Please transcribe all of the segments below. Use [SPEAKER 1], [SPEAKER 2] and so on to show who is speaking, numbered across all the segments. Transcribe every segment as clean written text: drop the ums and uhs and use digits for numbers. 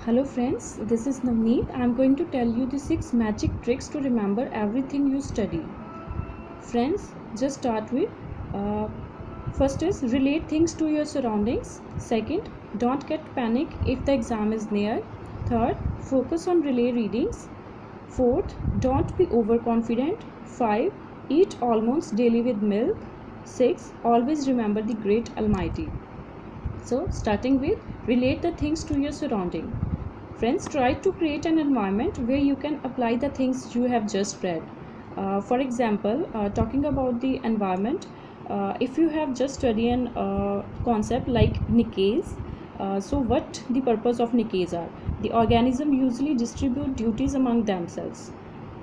[SPEAKER 1] Hello friends, this is Navneet. I am going to tell you the 6 magic tricks to remember everything you study. Friends, just start with uh, first is relate things to your surroundings. Second, don't get panic if the exam is near. Third, focus on relay readings. Fourth, don't be overconfident. 5. Eat almonds daily with milk. 6. Always remember the great Almighty. So, starting with relate the things to your surrounding. Friends, try to create an environment where you can apply the things you have just read. For example, talking about the environment, if you have just studied an concept like nicaise, so what the purpose of nicaise are? The organism usually distribute duties among themselves,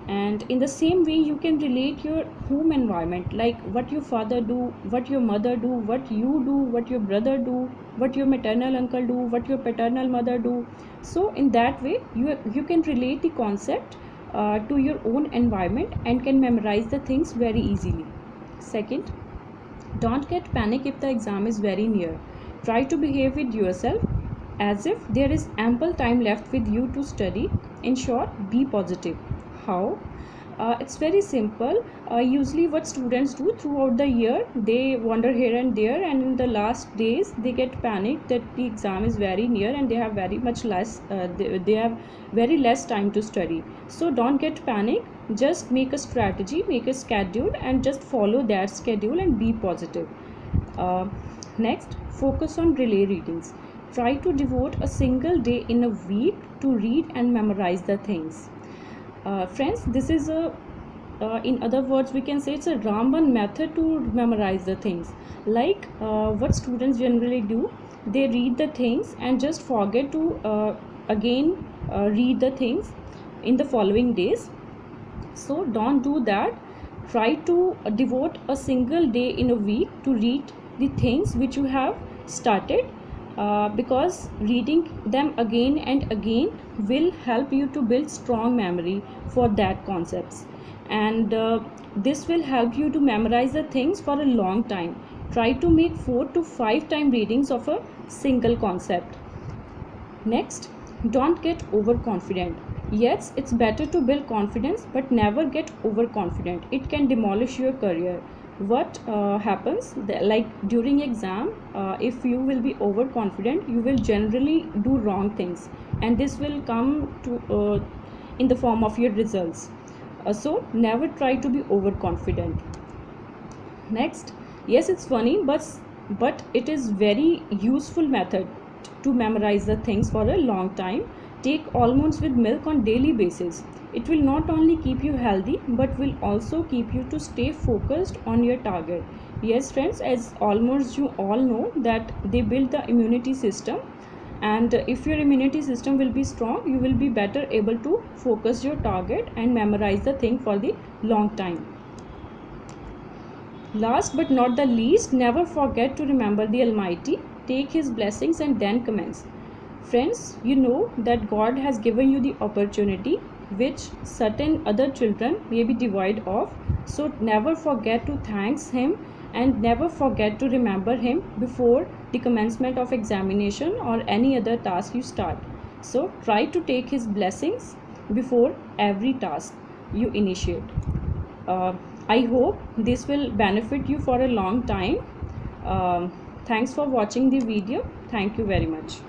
[SPEAKER 1] and in the same way you can relate your home environment, like what your father do, what your mother do, what you do, what your brother do, what your maternal uncle do, what your paternal mother do. So in that way you can relate the concept to your own environment and can memorize the things very easily. Second, don't get panic if the exam is very near. Try to behave with yourself as if there is ample time left with you to study. In short, be positive. How? It's very simple. Usually, what students do throughout the year, they wander here and there, and in the last days, they get panicked that the exam is very near and they have very much less. They have very less time to study. So don't get panic. Just make a strategy, make a schedule, and just follow that schedule and be positive. Uh, Next, focus on relay readings. Try to devote a single day in a week to read and memorize the things. Friends, this is a in other words we can say it's a Ramban method to memorize the things. Like what students generally do, they read the things and just forget to again read the things in the following days. So don't do that. Try to devote a single day in a week to read the things which you have started, because reading them again and again will help you to build strong memory for that concepts, and this will help you to memorize the things for a long time. Try to make 4 to 5 time readings of a single concept. Next, don't get overconfident. Yes, it's better to build confidence, but never get overconfident. It can demolish your career. What happens, like during exam, if you will be overconfident, you will generally do wrong things, and this will come to in the form of your results. So never try to be overconfident. Next, yes, it's funny, but it is very useful method to memorize the things for a long time. Take almonds with milk on daily basis. It will not only keep you healthy but will also keep you to stay focused on your target. Yes friends, as almonds you all know that they build the immunity system, and if your immunity system will be strong, you will be better able to focus your target and memorize the thing for the long time. Last but not the least, never forget to remember the Almighty, take His blessings, and then commence. Friends, you know that God has given you the opportunity which certain other children may be devoid of. So never forget to thank Him and never forget to remember Him before the commencement of examination or any other task you start. So try to take His blessings before every task you initiate. uh, I hope this will benefit you for a long time. Thanks for watching the video. Thank you very much.